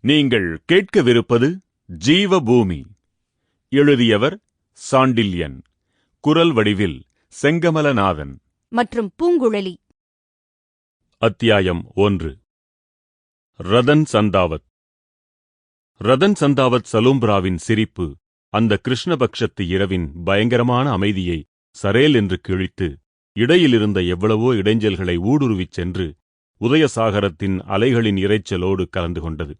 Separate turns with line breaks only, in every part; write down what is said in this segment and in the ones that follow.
நீங்கள் கேட்கவிருப்பது ஜீவபூமி. எழுதியவர் சாண்டில்யன். குரல் வடிவில் செங்கமலநாதன்
மற்றும் பூங்குழலி.
அத்தியாயம் 1. ரதன் சந்தாவத். ரதன் சந்தாவத் சலூம்ராவின் சிரிப்பு அந்த கிருஷ்ணபக்ஷத்து இரவின் பயங்கரமான அமைதியை சரேல் என்று கிழித்து இடையிலிருந்த எவ்வளவோ இடைஞ்சல்களை ஊடுருவிச் சென்று உதயசாகரத்தின் அலைகளின் இரைச்சலோடு கலந்து கொண்டது.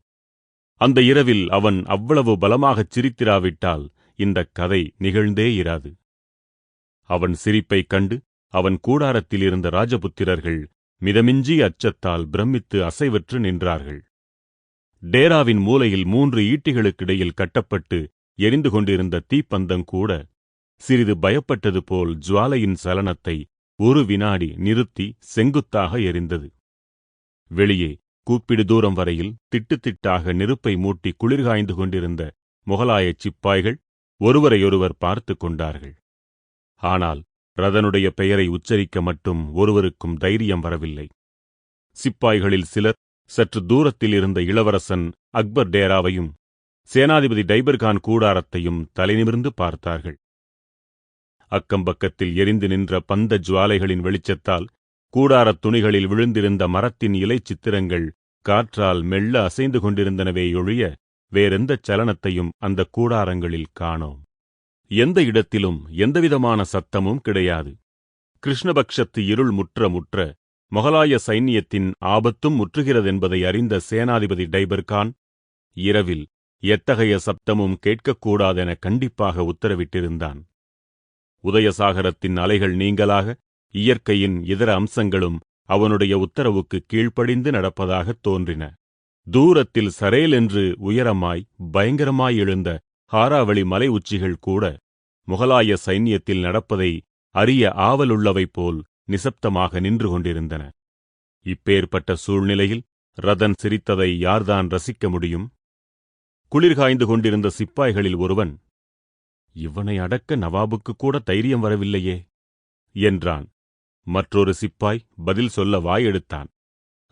அந்த இரவில் அவன் அவ்வளவு பலமாகச் சிரித்திராவிட்டால் இந்தக் கதை நிகழ்ந்தே இராது. அவன் சிரிப்பைக் கண்டு அவன் கூடாரத்தில் இருந்த ராஜபுத்திரர்கள் மிதமிஞ்சிய அச்சத்தால் பிரமித்து அசைவற்று நின்றார்கள். டேராவின் மூலையில் 3 ஈட்டிகளுக்கிடையில் கட்டப்பட்டு எரிந்து கொண்டிருந்த தீப்பந்தங்கூட சிறிது பயப்பட்டது போல் ஜுவாலையின் சலனத்தை ஒரு வினாடி நிறுத்தி செங்குத்தாக எரிந்தது. வெளியே கூப்பிடு தூரம் வரையில் திட்டுத்திட்டாக நெருப்பை மூட்டி குளிர்காய்ந்து கொண்டிருந்த முகலாயச் சிப்பாய்கள் ஒருவரையொருவர் பார்த்து கொண்டார்கள். ஆனால் ரதனுடைய பெயரை உச்சரிக்க மட்டும் ஒருவருக்கும் தைரியம் வரவில்லை. சிப்பாய்களில் சிலர் சற்று தூரத்தில் இருந்த இளவரசன் அக்பர் டேராவையும் சேனாதிபதி டைபர்கான் கூடாரத்தையும் தலைநிமிர்ந்து பார்த்தார்கள். அக்கம்பக்கத்தில் எரிந்து நின்ற பந்த ஜுவாலைகளின் வெளிச்சத்தால் கூடாரத் துணிகளில் விழுந்திருந்த மரத்தின் இலை சித்திரங்கள் காற்றால் மெல்ல அசைந்து கொண்டிருந்தனவேயொழிய வேறெந்தச் சலனத்தையும் அந்த கூடாரங்களில் காணோம். எந்த இடத்திலும் எந்தவிதமான சத்தமும் கிடையாது. கிருஷ்ணபக்ஷத்து இருள் முற்ற முற்ற மொகலாய சைன்யத்தின் ஆபத்தும் முற்றுகிறதென்பதை அறிந்த சேனாதிபதி டைபர்கான் இரவில் எத்தகைய சப்தமும் கேட்கக்கூடாதென கண்டிப்பாக உத்தரவிட்டிருந்தான். உதயசாகரத்தின் அலைகள் நீங்கலாக இயற்கையின் இதர அம்சங்களும் அவனுடைய உத்தரவுக்கு கீழ்ப்படிந்து நடப்பதாகத் தோன்றின. தூரத்தில் சரேல் என்று உயரமாய் பயங்கரமாய் எழுந்த ஹாராவளி மலை உச்சிகள் கூட முகலாய சைன்யத்தில் நடப்பதை அறிய ஆவலுள்ளவை போல் நிசப்தமாக நின்று கொண்டிருந்தன. இப்பேற்பட்ட சூழ்நிலையில் ரதன் சிரித்ததை யார்தான் ரசிக்க முடியும்? குளிர்காய்ந்து கொண்டிருந்த சிப்பாய்களில் ஒருவன், இவனை அடக்க நவாபுக்கு கூட தைரியம் வரவில்லையே என்றான். மற்றொரு சிப்பாய் பதில் சொல்ல வாயெடுத்தான்.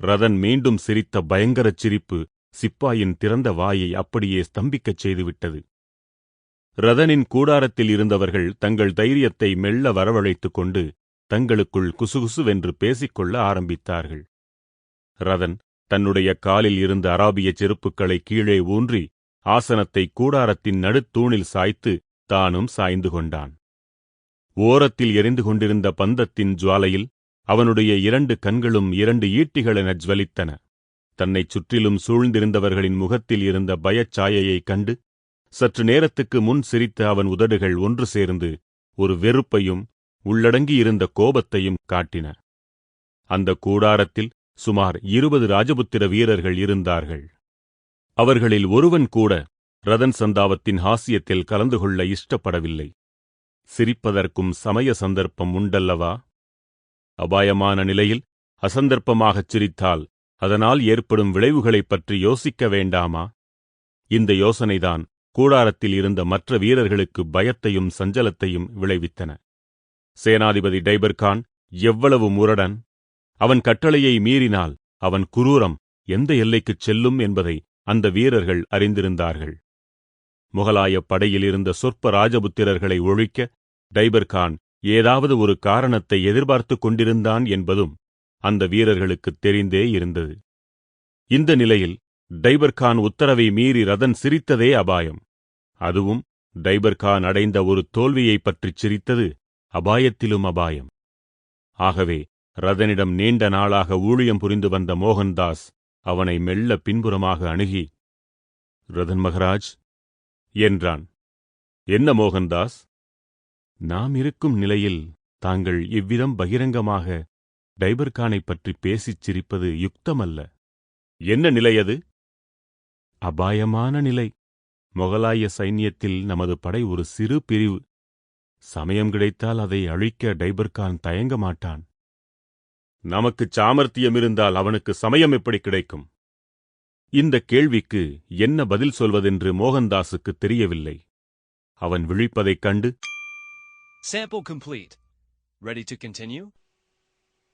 ரதன் மீண்டும் சிரித்த பயங்கரச் சிரிப்பு சிப்பாயின் திறந்த வாயை அப்படியே ஸ்தம்பிக்கச் செய்துவிட்டது. ரதனின் கூடாரத்தில் இருந்தவர்கள் தங்கள் தைரியத்தை மெல்ல வரவழைத்துக் கொண்டு தங்களுக்குள் குசுகுசுவென்று பேசிக்கொள்ள ஆரம்பித்தார்கள். ரதன் தன்னுடைய காலில் இருந்த அராபிய செருப்புக்களை கீழே ஊன்றி ஆசனத்தை கூடாரத்தின் நடுத்தூணில் சாய்த்து தானும் சாய்ந்து கொண்டான். ஓரத்தில் எரிந்து கொண்டிருந்த பந்தத்தின் ஜுவாலையில் அவனுடைய 2 கண்களும் 2 ஈட்டிகளென ஜ்வலித்தன. தன்னைச் சுற்றிலும் சூழ்ந்திருந்தவர்களின் முகத்தில் இருந்த பயச்சாயையைக் கண்டு சற்று நேரத்துக்கு முன் சிரித்த அவன் உதடுகள் ஒன்று சேர்ந்து ஒரு வெறுப்பையும் உள்ளடங்கியிருந்த கோபத்தையும் காட்டின. அந்த கூடாரத்தில் சுமார் 20 ராஜபுத்திர வீரர்கள் இருந்தார்கள். அவர்களில் ஒருவன் கூட ரதன் சந்தாவத்தின் ஹாஸ்யத்தில் கலந்து கொள்ள இஷ்டப்படவில்லை. சிரிப்பதற்கும் சமய சந்தர்ப்பம் உண்டல்லவா? அபாயமான நிலையில் அசந்தர்ப்பமாகச் சிரித்தால் அதனால் ஏற்படும் விளைவுகளைப் பற்றி யோசிக்க வேண்டாமா? இந்த யோசனைதான் கூடாரத்தில் இருந்த மற்ற வீரர்களுக்கு பயத்தையும் சஞ்சலத்தையும் விளைவித்தன. சேனாதிபதி டைபர்கான் எவ்வளவு முரடன்! அவன் கட்டளையை மீறினால் அவன் குரூரம் எந்த எல்லைக்குச் செல்லும் என்பதை அந்த வீரர்கள் அறிந்திருந்தார்கள். முகலாயப் படையில் இருந்த சொற்ப ராஜபுத்திரர்களை ஒழிக்க டைபர்கான் ஏதாவது ஒரு காரணத்தை எதிர்பார்த்துக் கொண்டிருந்தான் என்பதும் அந்த வீரர்களுக்குத் தெரிந்தே இருந்தது. இந்த நிலையில் டைபர்கான் உத்தரவை மீறி ரதன் சிரித்ததே அபாயம். அதுவும் டைபர்கான் அடைந்த ஒரு தோல்வியைப் பற்றிச் சிரித்தது அபாயத்திலும் அபாயம். ஆகவே ரதனிடம் நீண்ட நாளாக ஊழியம் புரிந்து வந்த மோகன்தாஸ் அவனை மெல்ல பின்புறமாக அணுகி, ரதன் மகராஜ் என்றான். என்ன மோகன்தாஸ்? நாம் இருக்கும் நிலையில் தாங்கள் இவ்விதம் பகிரங்கமாக டைபர்கானைப் பற்றி பேசிச் சிரிப்பது யுக்தமல்ல. என்ன நிலையது? அபாயமான நிலை. மொகலாய சைன்யத்தில் நமது படை ஒரு சிறு பிரிவு. சமயம் கிடைத்தால் அதை அழிக்க டைபர்கான் தயங்க மாட்டான். நமக்குச் சாமர்த்தியம் இருந்தால் அவனுக்கு சமயம் எப்படி கிடைக்கும்? இந்த கேள்விக்கு என்ன பதில் சொல்வதென்று மோகன்தாஸுக்கு தெரியவில்லை. அவன் விழிப்பதைக் கண்டு,
Sample complete. Ready to continue?